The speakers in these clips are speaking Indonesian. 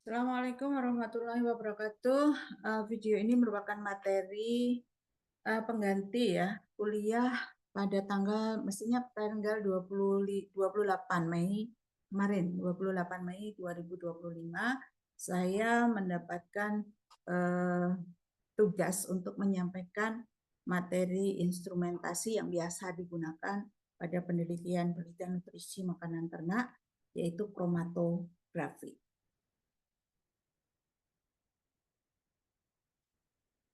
Assalamualaikum warahmatullahi wabarakatuh. Video ini merupakan materi pengganti ya kuliah pada mestinya tanggal 28 Mei kemarin, 28 Mei 2025. Saya mendapatkan tugas untuk menyampaikan materi instrumentasi yang biasa digunakan pada penelitian nutrisi makanan ternak, yaitu kromatografi.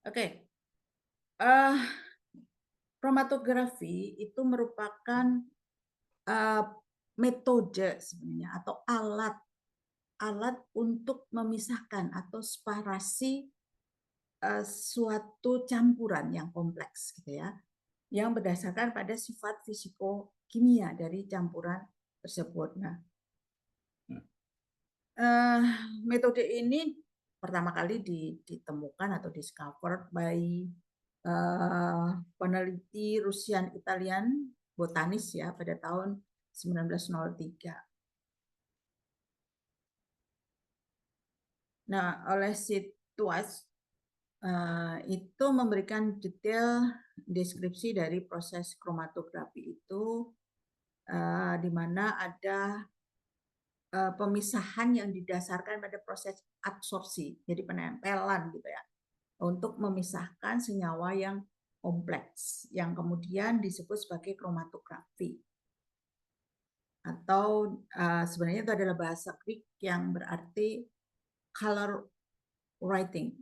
Oke, kromatografi itu merupakan metode sebenarnya atau alat untuk memisahkan atau separasi suatu campuran yang kompleks gitu ya, yang berdasarkan pada sifat fisiko-kimia dari campuran tersebut. Nah, metode ini pertama kali ditemukan atau discovered by peneliti Rusian Italian botanis ya pada tahun 1903. Nah, oleh Situas itu memberikan detail deskripsi dari proses kromatografi itu, di mana ada pemisahan yang didasarkan pada proses adsorpsi, jadi penempelan gitu ya, untuk memisahkan senyawa yang kompleks, yang kemudian disebut sebagai kromatografi. Atau sebenarnya itu adalah bahasa Greek yang berarti color writing.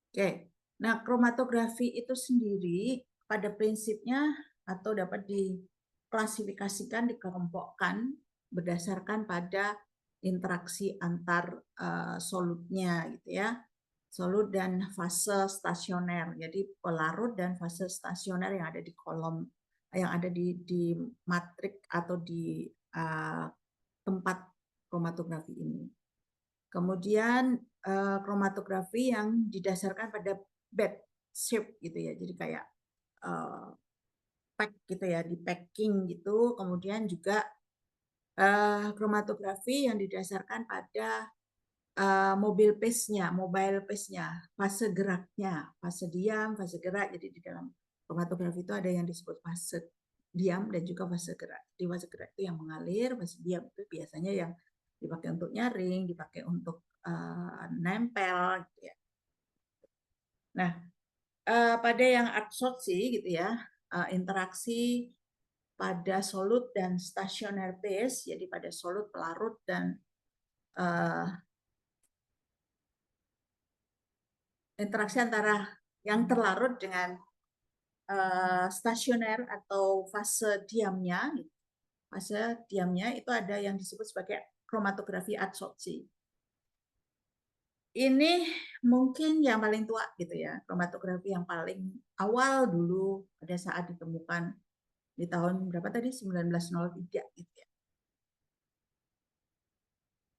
Oke, nah kromatografi itu sendiri pada prinsipnya atau dapat diklasifikasikan, dikelompokkan berdasarkan pada interaksi antar solutnya gitu ya, solut dan fase stasioner. Jadi pelarut dan fase stasioner yang ada di kolom, yang ada di matrik atau di tempat kromatografi ini. Kemudian kromatografi yang didasarkan pada bed shape gitu ya, jadi kayak pack gitu ya, di packing gitu. Kemudian juga kromatografi yang didasarkan pada mobile pace-nya, fase geraknya, fase diam, fase gerak. Jadi di dalam kromatografi itu ada yang disebut fase diam dan juga fase gerak. Di fase gerak itu yang mengalir, fase diam itu biasanya yang dipakai untuk nyaring, dipakai untuk nempel gitu ya. Nah, pada yang adsorpsi gitu ya, interaksi pada solut dan stasioner base, jadi pada solut, pelarut, dan interaksi antara yang terlarut dengan stasioner atau fase diamnya. Fase diamnya itu ada yang disebut sebagai kromatografi adsorpsi. Ini mungkin yang paling tua gitu ya, kromatografi yang paling awal dulu pada saat ditemukan di tahun berapa tadi, 1903 gitu ya.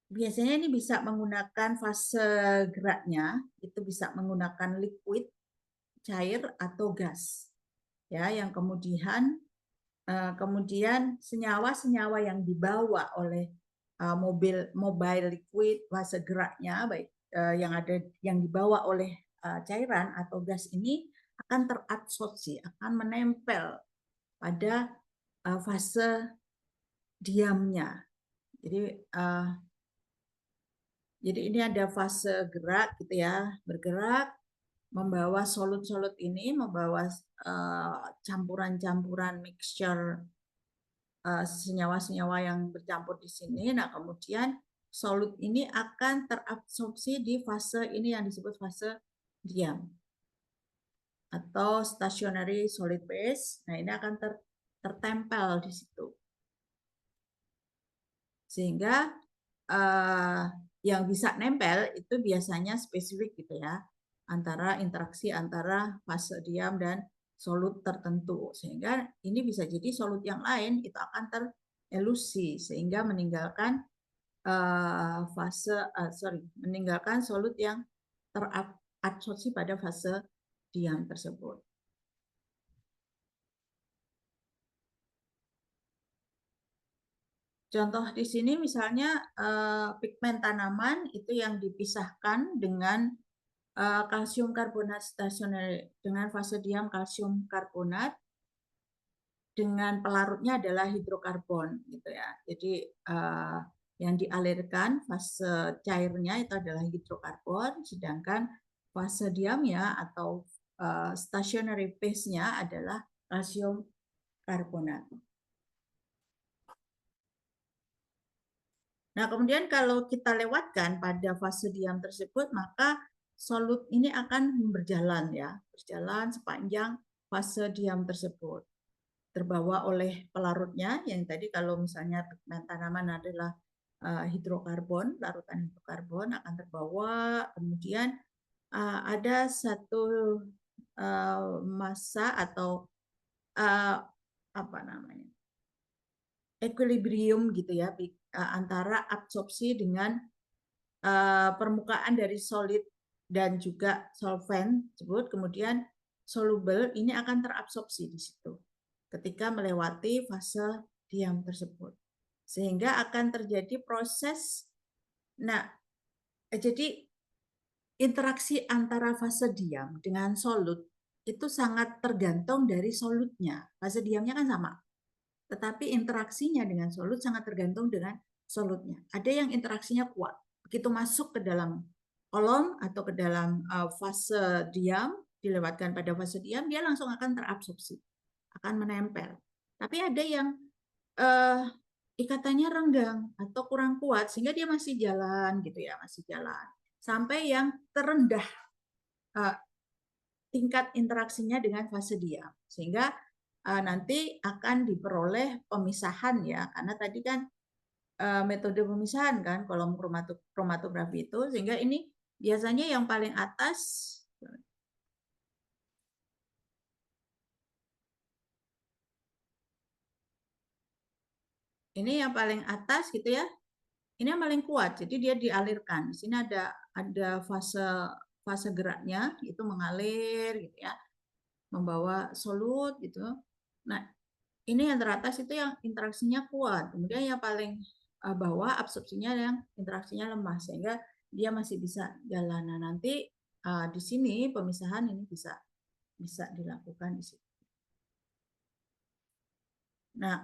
Biasanya ini bisa menggunakan fase geraknya, itu bisa menggunakan liquid, cair, atau gas. Ya, yang kemudian senyawa-senyawa yang dibawa oleh mobile liquid, fase geraknya baik yang dibawa oleh cairan atau gas ini akan teradsorpsi, akan menempel pada fase diamnya. Jadi ini ada fase gerak gitu ya, bergerak membawa solut-solut ini, membawa campuran-campuran mixture senyawa-senyawa yang bercampur di sini. Nah, kemudian solut ini akan terabsorpsi di fase ini yang disebut fase diam atau stationary solid phase. Nah, ini akan tertempel di situ. Sehingga yang bisa nempel itu biasanya spesifik gitu ya, interaksi antara fase diam dan solut tertentu, sehingga ini bisa jadi solut yang lain itu akan terelusi sehingga meninggalkan meninggalkan solut yang teradsorpsi pada fase diam tersebut. Contoh di sini misalnya pigmen tanaman itu yang dipisahkan dengan kalsium karbonat stasioner dengan fase diam kalsium karbonat dengan pelarutnya adalah hidrokarbon gitu ya. Jadi yang dialirkan fase cairnya itu adalah hidrokarbon, sedangkan fase diamnya atau stationary phase-nya adalah kalsium karbonat. Nah, kemudian kalau kita lewatkan pada fase diam tersebut, maka solut ini akan berjalan ya, berjalan sepanjang fase diam tersebut. Terbawa oleh pelarutnya yang tadi kalau misalnya pigmen tanaman adalah hidrokarbon, larutan hidrokarbon akan terbawa, kemudian ada satu massa atau apa namanya? Equilibrium gitu ya antara absorpsi dengan permukaan dari solid dan juga solvent tersebut, kemudian soluble ini akan terabsorpsi di situ ketika melewati fase diam tersebut, sehingga akan terjadi proses. Nah, jadi interaksi antara fase diam dengan solut itu sangat tergantung dari solutnya. Fase diamnya kan sama, tetapi interaksinya dengan solut sangat tergantung dengan solutnya. Ada yang interaksinya kuat, begitu masuk ke dalam kolom atau ke dalam fase diam, dilewatkan pada fase diam, dia langsung akan terabsorpsi, akan menempel. Tapi ada yang ikatannya renggang atau kurang kuat, sehingga dia masih jalan gitu ya, masih jalan. Sampai yang terendah tingkat interaksinya dengan fase diam, sehingga nanti akan diperoleh pemisahan ya, karena tadi kan metode pemisahan kan kolom kromatografi itu, sehingga ini biasanya yang paling atas ini yang paling atas gitu ya, ini yang paling kuat, jadi dia dialirkan. Di sini ada fase geraknya itu mengalir gitu ya, membawa solut gitu. Nah, ini yang teratas itu yang interaksinya kuat, kemudian yang paling bawah absorpsinya yang interaksinya lemah, sehingga dia masih bisa jalan. Nah, nanti di sini pemisahan ini bisa dilakukan di sini. Nah,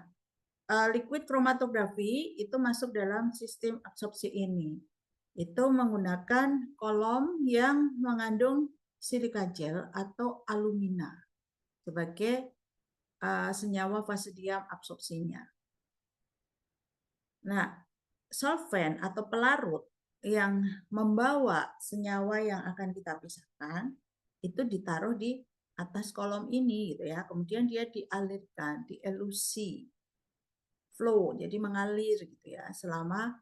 liquid chromatografi itu masuk dalam sistem absorpsi ini. Itu menggunakan kolom yang mengandung silika gel atau alumina sebagai senyawa fase diam absorpsinya. Nah, solvent atau pelarut yang membawa senyawa yang akan kita pisahkan itu ditaruh di atas kolom ini gitu ya. Kemudian dia dialirkan, dielusi, flow, jadi mengalir gitu ya selama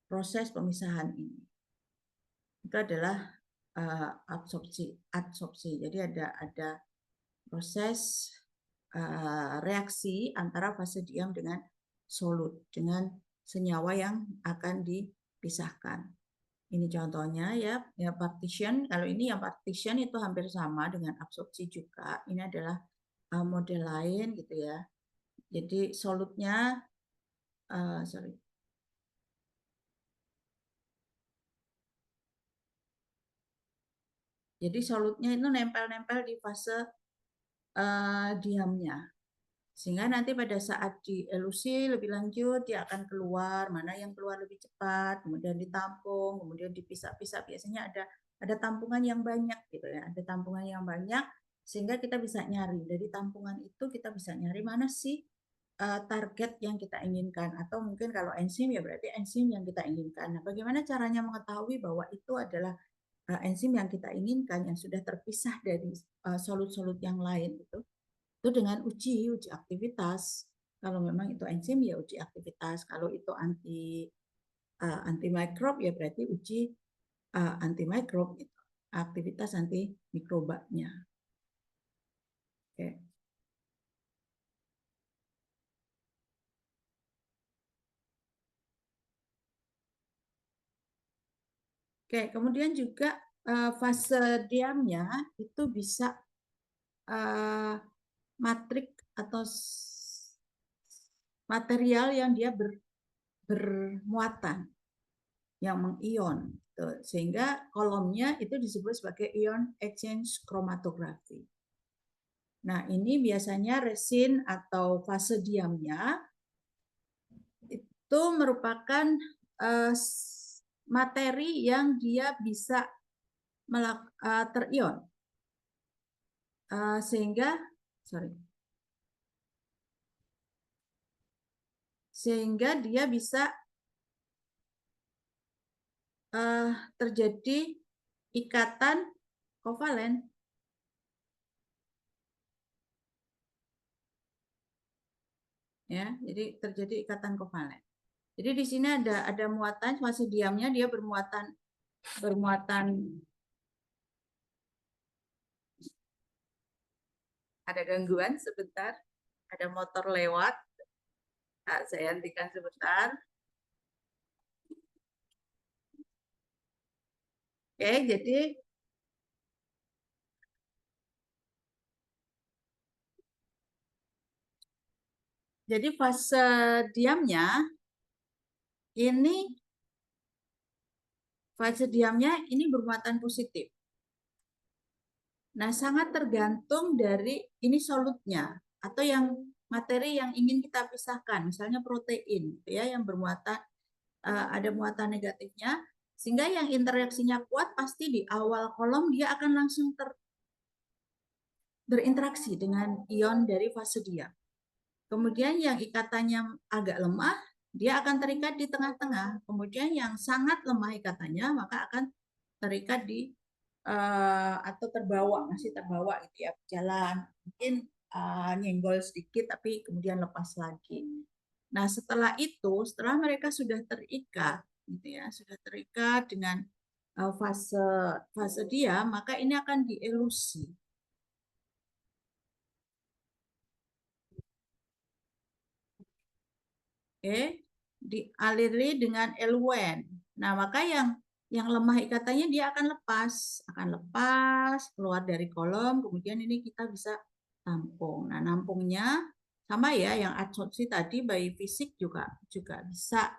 proses pemisahan ini. Itu adalah adsorpsi. Jadi ada proses reaksi antara fase diam dengan solut dengan senyawa yang akan dipisahkan. Ini contohnya ya partition. Kalau ini yang partition itu hampir sama dengan absorpsi juga. Ini adalah model lain gitu ya. Jadi solutnya sorry. Jadi solutnya itu nempel-nempel di fase diamnya. Sehingga nanti pada saat dielusi lebih lanjut, dia akan keluar, mana yang keluar lebih cepat, kemudian ditampung, kemudian dipisah-pisah. Biasanya ada tampungan yang banyak gitu ya, ada tampungan yang banyak, sehingga kita bisa nyari. Dari tampungan itu kita bisa nyari mana sih target yang kita inginkan. Atau mungkin kalau enzim ya berarti enzim yang kita inginkan. Nah, bagaimana caranya mengetahui bahwa itu adalah enzim yang kita inginkan, yang sudah terpisah dari solut-solut yang lain gitu. Itu dengan uji aktivitas. Kalau memang itu enzim ya uji aktivitas. Kalau itu anti mikrob ya berarti uji anti mikrob gitu. Aktivitas anti mikrobanya. Oke. Oke, kemudian juga fase diamnya itu bisa matrik atau material yang dia bermuatan, yang mengion. Gitu. Sehingga kolomnya itu disebut sebagai ion exchange chromatography. Nah, ini biasanya resin atau fase diamnya itu merupakan materi yang dia bisa terion. Sehingga dia bisa terjadi ikatan kovalen. Ya, jadi terjadi ikatan kovalen. Jadi di sini ada muatan fase diamnya, dia bermuatan ada gangguan sebentar, ada motor lewat. Nah, saya hentikan sebentar. Oke, jadi fase diamnya ini bermuatan positif. Nah, sangat tergantung dari ini solutnya atau yang materi yang ingin kita pisahkan, misalnya protein, ya, yang bermuatan ada muatan negatifnya, sehingga yang interaksinya kuat pasti di awal kolom dia akan langsung berinteraksi dengan ion dari fase diam. Kemudian yang ikatannya agak lemah, dia akan terikat di tengah-tengah. Kemudian yang sangat lemah ikatannya, maka akan terikat di atau masih terbawa gitu ya, jalan. Mungkin nyenggol sedikit, tapi kemudian lepas lagi. Nah, setelah mereka sudah terikat, gitu ya, sudah terikat dengan fase diam, maka ini akan dielusi. Dialiri dengan eluen. Nah, maka yang lemah ikatannya dia akan lepas keluar dari kolom, kemudian ini kita bisa tampung. Nah, nampungnya sama ya, yang adsorpsi tadi bayi fisik juga bisa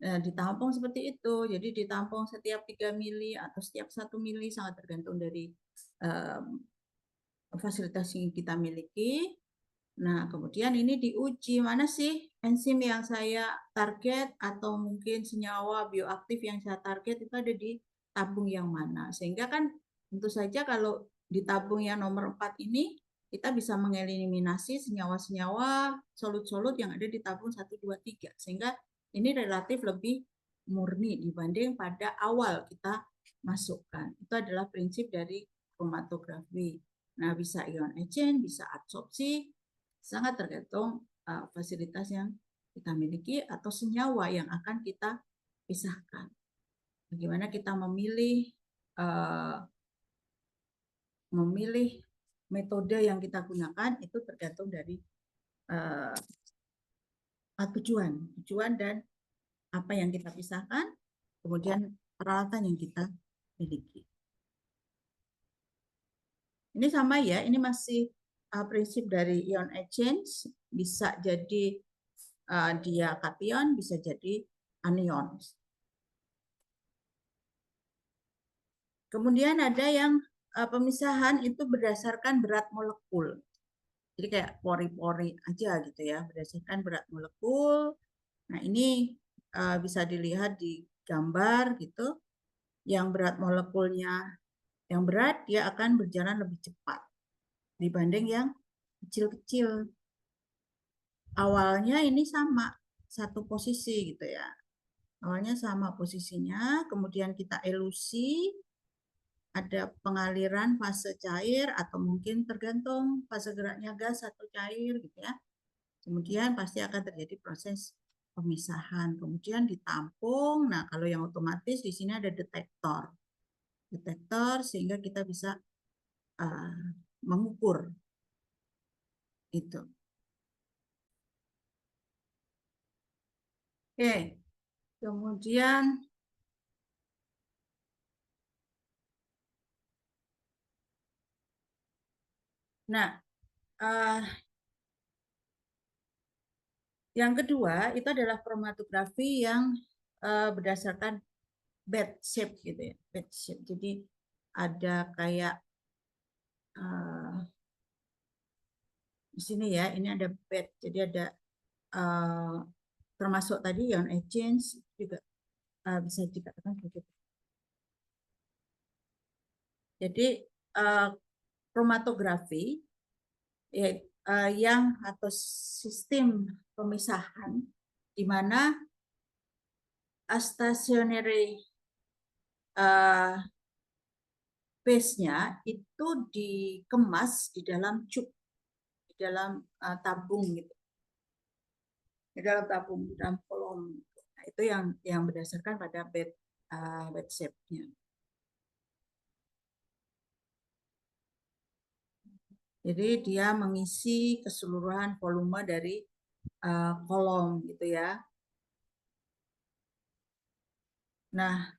ditampung seperti itu. Jadi ditampung setiap 3 mili atau setiap 1 mili, sangat tergantung dari fasilitas yang kita miliki. Nah, kemudian ini diuji, mana sih enzim yang saya target atau mungkin senyawa bioaktif yang saya target itu ada di tabung yang mana. Sehingga kan tentu saja kalau di tabung yang nomor 4 ini, kita bisa mengeliminasi senyawa-senyawa solut-solut yang ada di tabung 1, 2, 3. Sehingga ini relatif lebih murni dibanding pada awal kita masukkan. Itu adalah prinsip dari kromatografi. Nah, bisa ion exchange, bisa adsorpsi, sangat tergantung fasilitas yang kita miliki atau senyawa yang akan kita pisahkan. Bagaimana kita memilih metode yang kita gunakan itu tergantung dari tujuan dan apa yang kita pisahkan, kemudian peralatan yang kita miliki. Ini sama ya, ini masih prinsip dari ion exchange, bisa jadi dia kation, bisa jadi anion. Kemudian ada yang pemisahan itu berdasarkan berat molekul. Jadi kayak pori-pori aja gitu ya, berdasarkan berat molekul. Nah, ini bisa dilihat di gambar gitu. Yang berat molekulnya yang berat, dia akan berjalan lebih cepat dibanding yang kecil-kecil. Awalnya ini sama, satu posisi gitu ya. Awalnya sama posisinya, kemudian kita elusi, ada pengaliran fase cair atau mungkin tergantung fase geraknya gas atau cair gitu ya. Kemudian pasti akan terjadi proses pemisahan, kemudian ditampung. Nah, kalau yang otomatis di sini ada detektor sehingga kita bisa mengukur itu. Oke, kemudian nah Yang kedua itu adalah kromatografi yang berdasarkan bed shape gitu ya, bed shape. Jadi ada kayak di sini ya, ini ada bed. Jadi ada termasuk tadi ion exchange juga bisa dikatakan begitu. Jadi kromatografi ya, yang atau sistem pemisahan di mana stationary base-nya itu dikemas di dalam cup, di dalam tabung gitu, di dalam tabung, di dalam kolom. Nah, itu yang berdasarkan pada bed shape-nya. Jadi dia mengisi keseluruhan volume dari kolom gitu ya. Nah,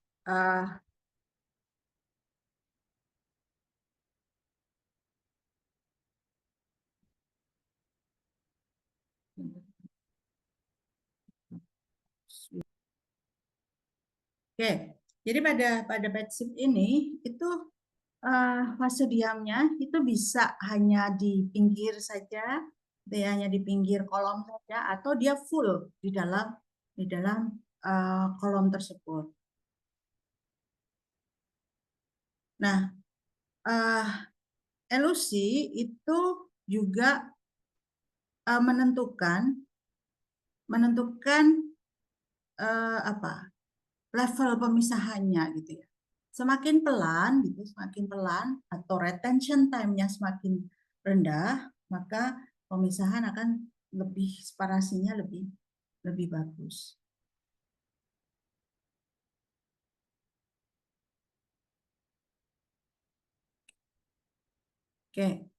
oke, jadi pada bedsheet ini itu fase diamnya itu bisa hanya di pinggir saja, dia hanya di pinggir kolom saja, atau dia full di dalam kolom tersebut. Nah, elusi itu juga menentukan apa level pemisahannya gitu ya. Semakin pelan gitu, semakin pelan atau retention time-nya semakin rendah, maka pemisahan akan lebih separasinya lebih bagus. Oke.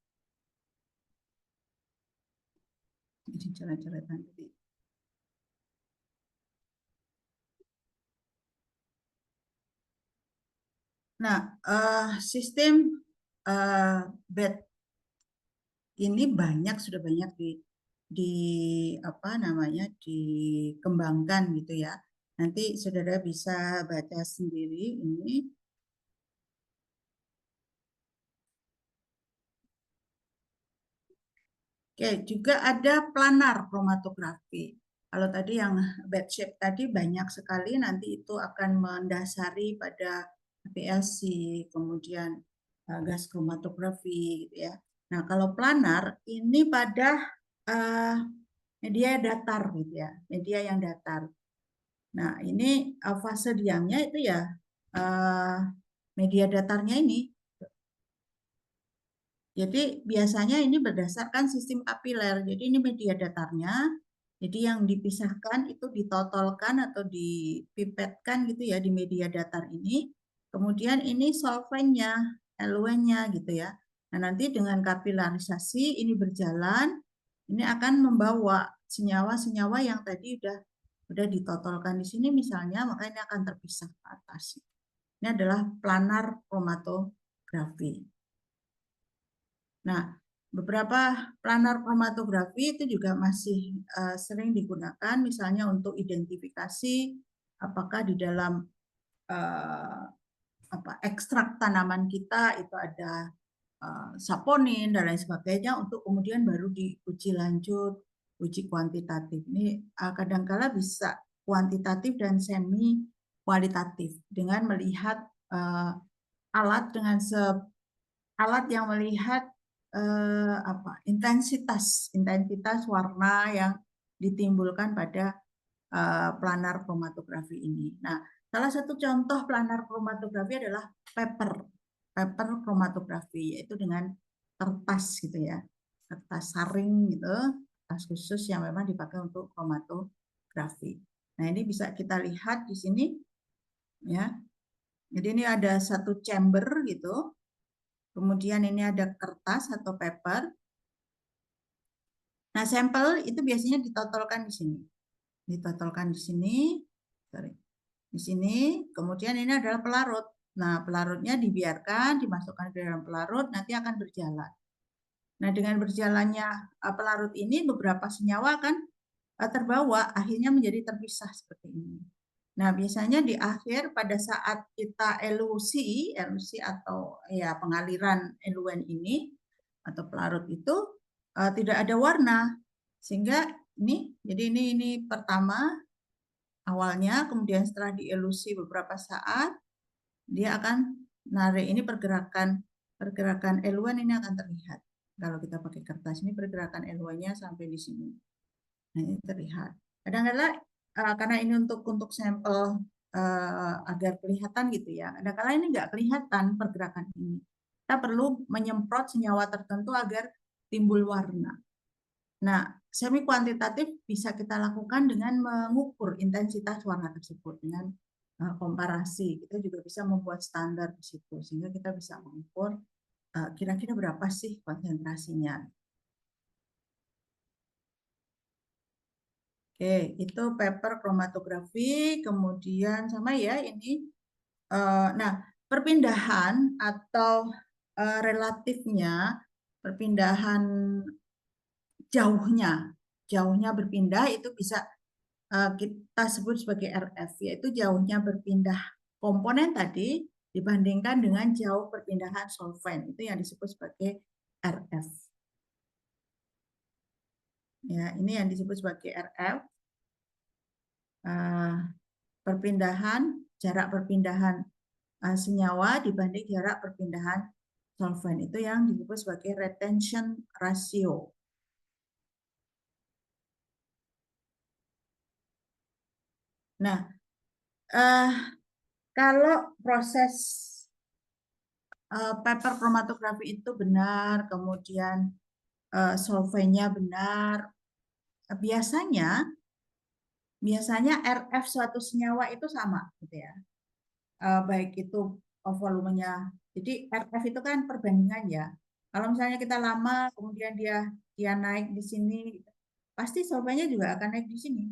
Jadi coret-coretan tadi. Nah, sistem bed ini sudah banyak di apa namanya dikembangkan gitu ya. Nanti saudara bisa baca sendiri ini. Oke, juga ada planar kromatografi. Kalau tadi yang bed shape tadi banyak sekali, nanti itu akan mendasari pada PLC, kemudian gas kromatografi gitu ya. Nah, kalau planar ini pada media datar gitu ya, media yang datar. Nah, ini fase diamnya itu ya media datarnya ini. Jadi biasanya ini berdasarkan sistem kapiler. Jadi ini media datarnya. Jadi yang dipisahkan itu ditotolkan atau dipipetkan gitu ya di media datar ini. Kemudian ini solvennya, eluennya gitu ya. Nah, nanti dengan kapilarisasi ini berjalan, ini akan membawa senyawa-senyawa yang tadi udah ditotolkan di sini misalnya, maka ini akan terpisah ke atas. Ini adalah planar kromatografi. Nah, beberapa planar kromatografi itu juga masih sering digunakan, misalnya untuk identifikasi apakah di dalam ekstrak tanaman kita itu ada saponin dan lain sebagainya, untuk kemudian baru diuji lanjut, uji kuantitatif. Ini kadangkala bisa kuantitatif dan semi kualitatif dengan melihat alat yang melihat intensitas warna yang ditimbulkan pada planar kromatografi ini. Nah, salah satu contoh planar kromatografi adalah paper kromatografi, yaitu dengan kertas gitu ya, kertas saring gitu, kertas khusus yang memang dipakai untuk kromatografi. Nah, ini bisa kita lihat di sini ya. Jadi ini ada satu chamber gitu. Kemudian ini ada kertas atau paper. Nah, sampel itu biasanya ditotolkan di sini. Ditotolkan di sini. Sorry. Di sini. Kemudian ini adalah pelarut. Nah, pelarutnya dibiarkan, dimasukkan ke dalam pelarut, nanti akan berjalan. Nah, dengan berjalannya pelarut ini, beberapa senyawa akan terbawa, akhirnya menjadi terpisah seperti ini. Nah, biasanya di akhir pada saat kita elusi atau ya pengaliran eluen ini atau pelarut itu tidak ada warna. Sehingga jadi ini pertama awalnya, kemudian setelah dielusi beberapa saat, dia akan narik ini pergerakan eluen ini akan terlihat. Kalau kita pakai kertas ini pergerakan eluennya sampai di sini. Nah, ini terlihat. Kadang-kadang karena ini untuk sampel agar kelihatan gitu ya. Kadang-kadang ini nggak kelihatan pergerakan ini. Kita perlu menyemprot senyawa tertentu agar timbul warna. Nah, semi kuantitatif bisa kita lakukan dengan mengukur intensitas warna tersebut dengan komparasi. Kita juga bisa membuat standar di situ sehingga kita bisa mengukur kira-kira berapa sih konsentrasinya. Oke, itu paper kromatografi, kemudian sama ya ini. Nah, perpindahan atau relatifnya, perpindahan jauhnya berpindah itu bisa kita sebut sebagai RF, yaitu jauhnya berpindah komponen tadi dibandingkan dengan jauh perpindahan solvent, itu yang disebut sebagai RF. Ya, ini yang disebut sebagai RF. Jarak perpindahan senyawa dibanding jarak perpindahan solvent, itu yang disebut sebagai retention ratio. Nah, kalau proses paper kromatografi itu benar, kemudian solventnya benar, biasanya RF suatu senyawa itu sama, gitu ya. Baik itu volumenya. Jadi RF itu kan perbandingan ya. Kalau misalnya kita lama, kemudian dia naik di sini, pasti solventnya juga akan naik di sini.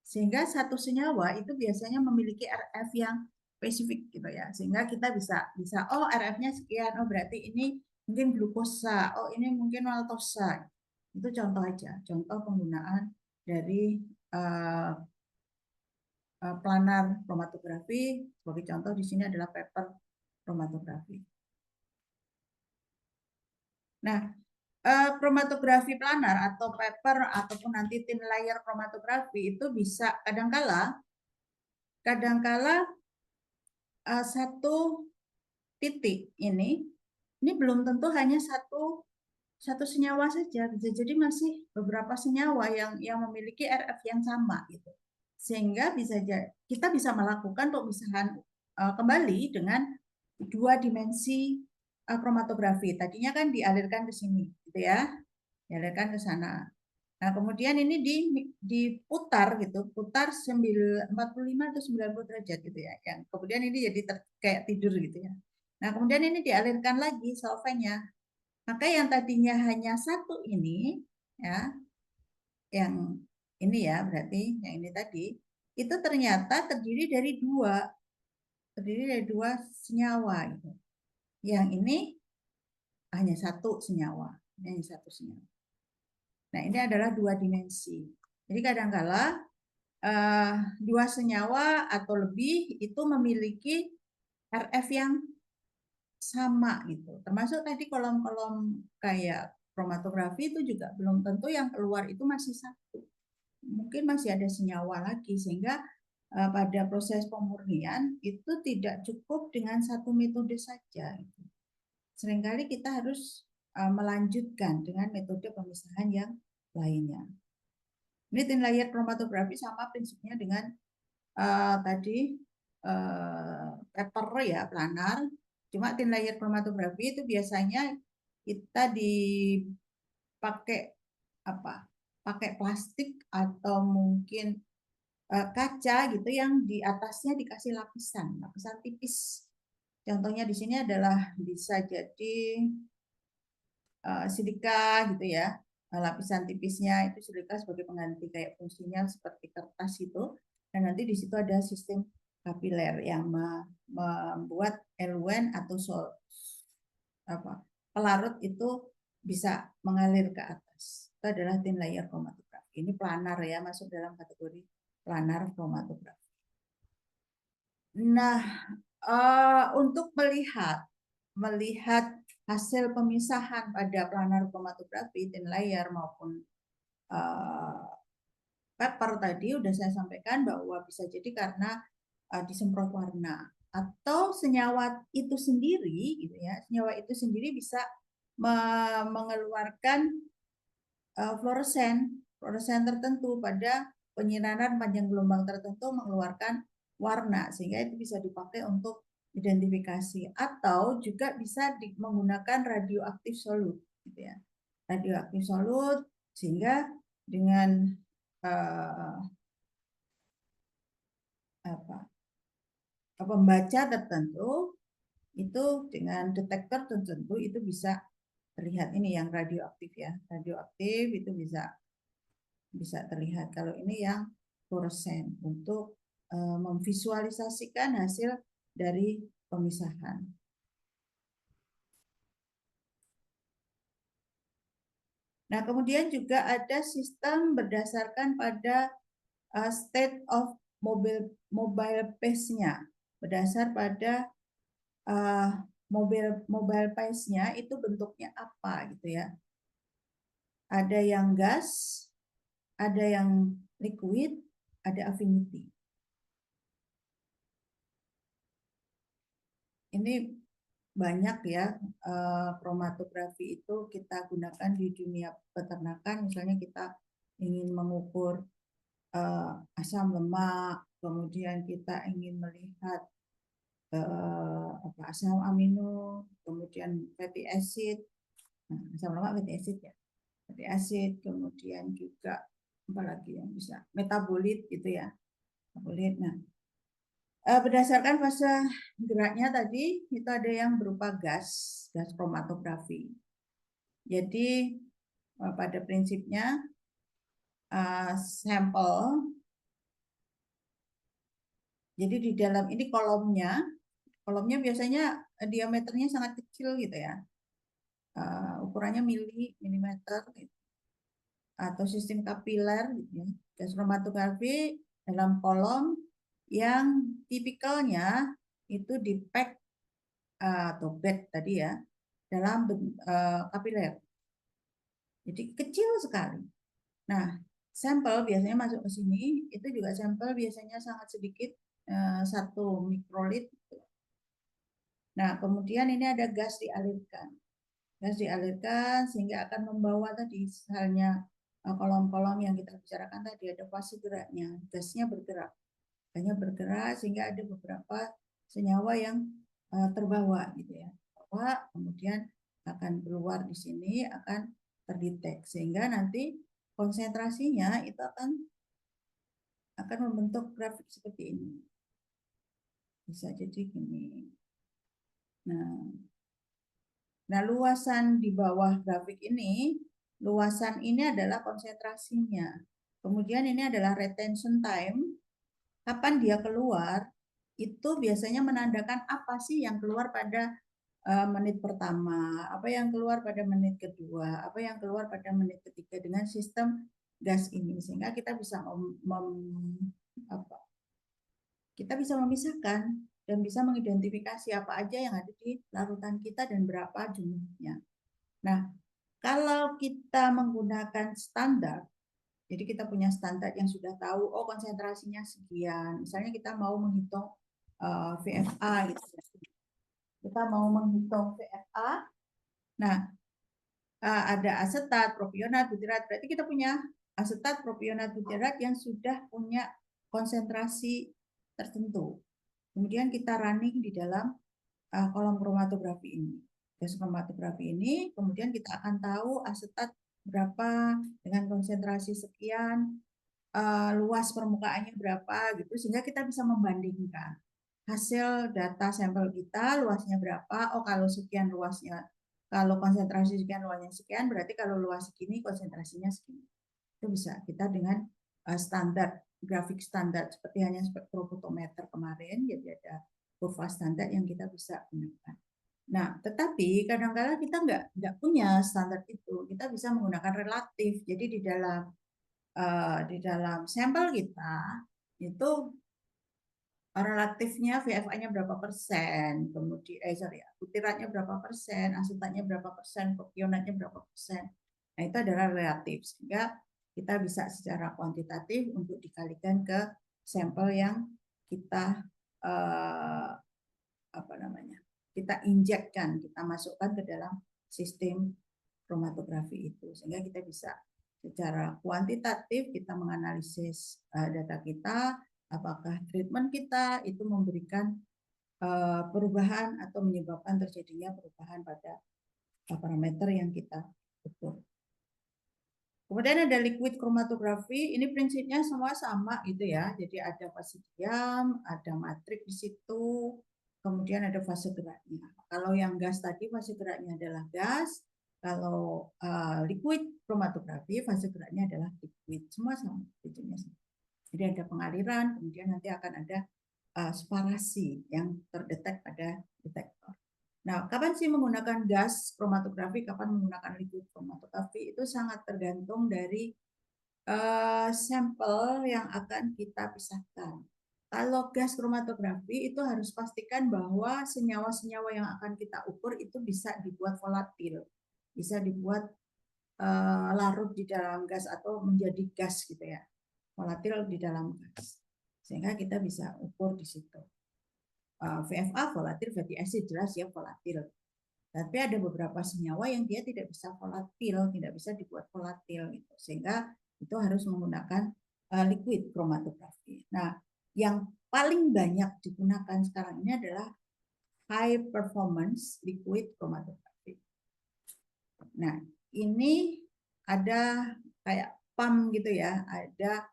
Sehingga satu senyawa itu biasanya memiliki RF yang spesifik gitu ya. Sehingga kita bisa oh RF-nya sekian, oh berarti ini mungkin glukosa, oh ini mungkin maltosa. Itu contoh aja, contoh penggunaan dari planar kromatografi. Sebagai contoh di sini adalah paper kromatografi. Nah, kromatografi planar atau paper ataupun nanti thin layer kromatografi itu bisa kadangkala satu titik ini belum tentu hanya satu senyawa saja, bisa jadi masih beberapa senyawa yang memiliki RF yang sama gitu. Sehingga kita bisa melakukan pemisahan kembali dengan dua dimensi kromatografi. Tadinya kan dialirkan ke sini gitu ya. Dialirkan ke sana. Nah, kemudian ini diputar gitu, putar 45 atau 90 derajat gitu ya. Yang kemudian ini jadi kayak tidur gitu ya. Nah, kemudian ini dialirkan lagi solventnya. Maka yang tadinya hanya satu ini ya, yang ini ya berarti yang ini tadi itu ternyata terdiri dari dua senyawa gitu. Yang ini hanya satu senyawa, Nah, ini adalah dua dimensi. Jadi kadangkala dua senyawa atau lebih itu memiliki RF yang sama gitu. Termasuk tadi kolom-kolom kayak kromatografi itu juga belum tentu yang keluar itu masih satu. Mungkin masih ada senyawa lagi sehingga pada proses pemurnian itu tidak cukup dengan satu metode saja. Seringkali kita harus melanjutkan dengan metode pemisahan yang lainnya. Ini thin layer kromatografi sama prinsipnya dengan tadi paper ya planar. Cuma thin layer kromatografi itu biasanya kita dipakai pakai plastik atau mungkin kaca gitu yang di atasnya dikasih lapisan tipis. Contohnya di sini adalah bisa jadi silika gitu ya. Lapisan tipisnya itu silika sebagai pengganti kayak fungsinya seperti kertas itu. Dan nanti di situ ada sistem kapiler yang membuat eluen atau pelarut itu bisa mengalir ke atas. Itu adalah thin layer kromatografi. Ini planar ya, masuk dalam kategori planar kromatografi. Nah, untuk melihat hasil pemisahan pada planar kromatografi, thin layer maupun paper tadi udah saya sampaikan bahwa bisa jadi karena disemprot warna atau senyawa itu sendiri gitu ya. Senyawa itu sendiri bisa mengeluarkan fluoresen tertentu pada penyinaran panjang gelombang tertentu mengeluarkan warna sehingga itu bisa dipakai untuk identifikasi atau juga bisa menggunakan radioaktif solut gitu ya. Radioaktif solut sehingga dengan pembaca tertentu itu dengan detektor tertentu itu bisa terlihat. Ini yang radioaktif ya, radioaktif itu bisa terlihat. Kalau ini yang fluoresen untuk memvisualisasikan hasil dari pemisahan. Nah, kemudian juga ada sistem berdasarkan pada state of mobile phase-nya, berdasar pada mobile phase-nya itu bentuknya apa gitu ya. Ada yang gas, ada yang liquid, ada affinity. Ini banyak ya, kromatografi itu kita gunakan di dunia peternakan. Misalnya kita ingin mengukur asam lemak, kemudian kita ingin melihat asam amino, kemudian fatty acid, asam lemak fatty acid ya, fatty acid, kemudian juga apalagi yang bisa metabolit gitu ya, metabolit. Nah, berdasarkan fase geraknya tadi itu ada yang berupa gas kromatografi. Jadi pada prinsipnya sampel, jadi di dalam ini kolomnya biasanya diameternya sangat kecil gitu ya, ukurannya milimeter gitu. Atau sistem kapiler gitu ya. Gas kromatografi dalam kolom yang tipikalnya itu di pack atau bed tadi ya, dalam kapiler. Jadi kecil sekali. Nah, sampel biasanya masuk ke sini, itu juga sampel biasanya sangat sedikit, 1 mikrolit. Nah, kemudian ini ada gas dialirkan. Gas dialirkan sehingga akan membawa tadi, misalnya kolom-kolom yang kita bicarakan tadi, ada fase geraknya, gasnya bergerak. Gasnya bergerak sehingga ada beberapa senyawa yang terbawa gitu ya. Bahwa kemudian akan keluar di sini, akan terdetek sehingga nanti konsentrasinya itu akan membentuk grafik seperti ini. Bisa jadi gini. Nah, luasan di bawah grafik ini, luasan ini adalah konsentrasinya. Kemudian ini adalah retention time. Kapan dia keluar, itu biasanya menandakan apa sih yang keluar pada menit pertama, apa yang keluar pada menit kedua, apa yang keluar pada menit ketiga dengan sistem gas ini, sehingga kita bisa kita bisa memisahkan dan bisa mengidentifikasi apa aja yang ada di larutan kita dan berapa jumlahnya. Nah, kalau kita menggunakan standar, jadi kita punya standar yang sudah tahu, oh konsentrasinya sekian. Misalnya kita mau menghitung VFA gitu. Kita mau menghitung VFA. Nah, ada asetat, propionat, butirat. Berarti kita punya asetat, propionat, butirat yang sudah punya konsentrasi tertentu. Kemudian kita running di dalam kolom kromatografi ini. Gas kromatografi ini, kemudian kita akan tahu asetat berapa dengan konsentrasi sekian, luas permukaannya berapa gitu, sehingga kita bisa membandingkan hasil data sampel kita luasnya berapa. Oh, kalau sekian luasnya, kalau konsentrasi sekian luasnya sekian, berarti kalau luas segini konsentrasinya segini. Itu bisa kita dengan standar, grafik standar seperti hanya spektrofotometer kemarin, jadi ada kurva standar yang kita bisa gunakan. Nah, tetapi kadang-kadang kita nggak punya standar itu. Kita bisa menggunakan relatif. Jadi di dalam di dalam sampel kita itu relatifnya VFA-nya berapa persen, kemudian butiratnya berapa persen, asetatnya berapa persen, propionatnya berapa persen. Nah, itu adalah relatif, sehingga kita bisa secara kuantitatif untuk dikalikan ke sampel yang kita kita injekkan, kita masukkan ke dalam sistem kromatografi itu, sehingga kita bisa secara kuantitatif kita menganalisis data kita, apakah treatment kita itu memberikan perubahan atau menyebabkan terjadinya perubahan pada parameter yang kita ukur. Kemudian ada liquid kromatografi, ini prinsipnya semua sama gitu ya. Jadi ada fase diam, ada matrik di situ, kemudian ada fase geraknya. Kalau yang gas tadi fase geraknya adalah gas, kalau liquid kromatografi fase geraknya adalah liquid. Semua sama prinsipnya. Jadi ada pengaliran, kemudian nanti akan ada sparasi yang terdetek pada detektor. Nah, kapan sih menggunakan gas kromatografi, kapan menggunakan liquid kromatografi, itu sangat tergantung dari sampel yang akan kita pisahkan. Kalau gas kromatografi itu harus pastikan bahwa senyawa-senyawa yang akan kita ukur itu bisa dibuat volatil, bisa dibuat larut di dalam gas atau menjadi gas gitu ya, volatil di dalam gas, sehingga kita bisa ukur di situ. VFA volatil fatty acid jelas ya volatil. Tapi ada beberapa senyawa yang dia tidak bisa volatil, tidak bisa dibuat volatil gitu. Sehingga itu harus menggunakan liquid kromatografi. Nah, yang paling banyak digunakan sekarang ini adalah high performance liquid kromatografi. Nah, ini ada kayak pump gitu ya, ada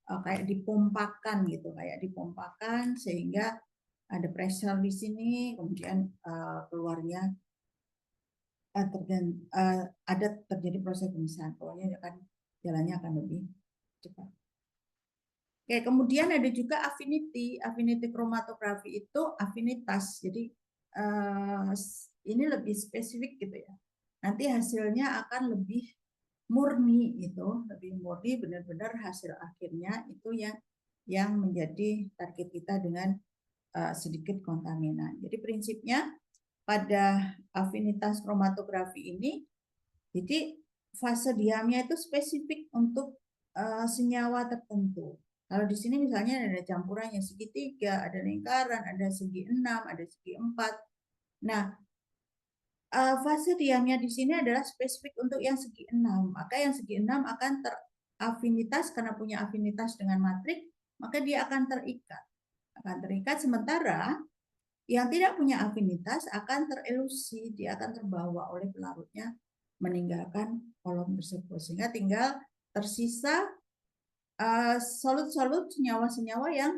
kayak dipompakan gitu, kayak dipompakan sehingga ada pressure di sini, kemudian keluarnya ada terjadi proses pemisahan. Pokoknya jalannya akan lebih cepat. Oke, kemudian ada juga affinity. Affinity kromatografi itu afinitas. Jadi ini lebih spesifik gitu ya. Nanti hasilnya akan lebih murni itu, lebih murni benar-benar hasil akhirnya itu yang menjadi target kita dengan sedikit kontaminan. Jadi prinsipnya pada afinitas kromatografi ini, jadi fase diamnya itu spesifik untuk senyawa tertentu. Kalau di sini misalnya ada campurannya segitiga, ada lingkaran, ada segi 6, ada segi 4. Nah, fase diamnya di sini adalah spesifik untuk yang segi 6. Maka yang segi 6 akan terafinitas karena punya afinitas dengan matrik, maka dia akan terikat. Sementara yang tidak punya afinitas akan terelusi, dia akan terbawa oleh pelarutnya meninggalkan kolom tersebut, sehingga tinggal tersisa solut-solut senyawa-senyawa yang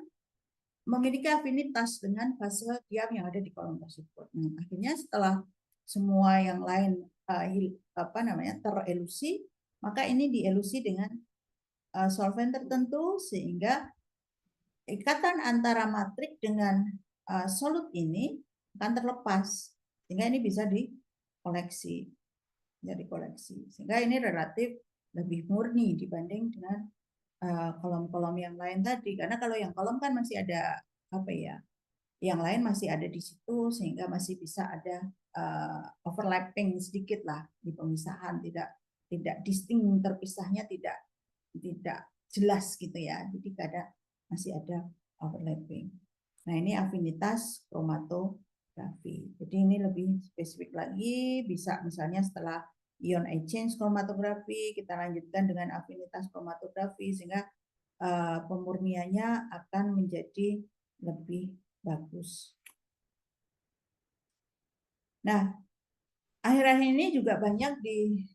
memiliki afinitas dengan fase diam yang ada di kolom tersebut. Nah, akhirnya setelah semua yang lain terelusi, maka ini dielusi dengan solvent tertentu sehingga ikatan antara matrik dengan solut ini akan terlepas, sehingga ini bisa dikoleksi, sehingga ini relatif lebih murni dibanding dengan kolom-kolom yang lain tadi, karena kalau yang kolom kan masih ada yang lain masih ada di situ, sehingga masih bisa ada overlapping sedikit lah di pemisahan, tidak distinct, terpisahnya tidak jelas gitu ya, jadi masih ada overlapping. Nah, ini afinitas kromatografi. Jadi ini lebih spesifik lagi, bisa misalnya setelah ion exchange kromatografi, kita lanjutkan dengan afinitas kromatografi, sehingga pemurniannya akan menjadi lebih bagus. Nah, akhir-akhir ini juga banyak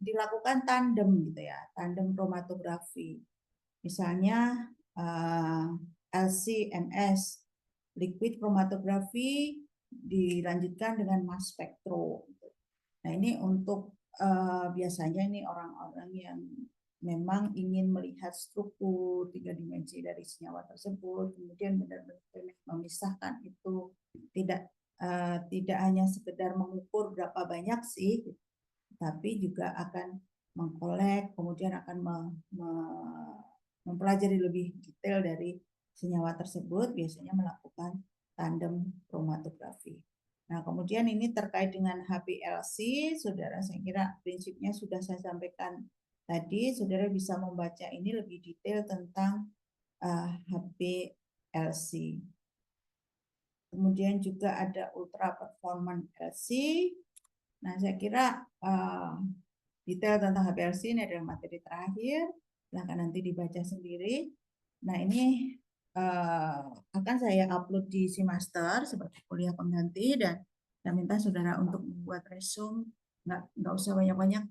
dilakukan tandem gitu ya, tandem kromatografi. Misalnya LC-MS, liquid kromatografi, dilanjutkan dengan mass spektro. Nah, ini untuk biasanya ini orang-orang yang memang ingin melihat struktur 3 dimensi dari senyawa tersebut, kemudian benar-benar memisahkan itu, tidak hanya sekedar mengukur berapa banyak sih, tapi juga akan mengkolek, kemudian akan mempelajari lebih detail dari senyawa tersebut, biasanya melakukan tandem kromatografi. Nah, kemudian ini terkait dengan HPLC, saudara, saya kira prinsipnya sudah saya sampaikan tadi. Saudara bisa membaca ini lebih detail tentang HPLC. Kemudian juga ada ultra performance LC. Nah, saya kira detail tentang HPLC ini adalah materi terakhir. Silahkan nanti dibaca sendiri. Nah, ini akan saya upload di Simaster sebagai kuliah pengganti, dan saya minta saudara untuk membuat resume, nggak usah banyak-banyak,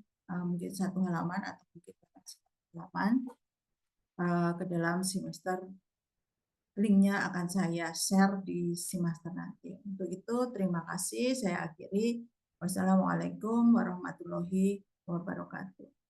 mungkin 1 halaman atau mungkin 1 halaman ke dalam Simaster. Linknya akan saya share di Simaster nanti. Untuk itu, terima kasih. Saya akhiri. Wassalamualaikum warahmatullahi wabarakatuh.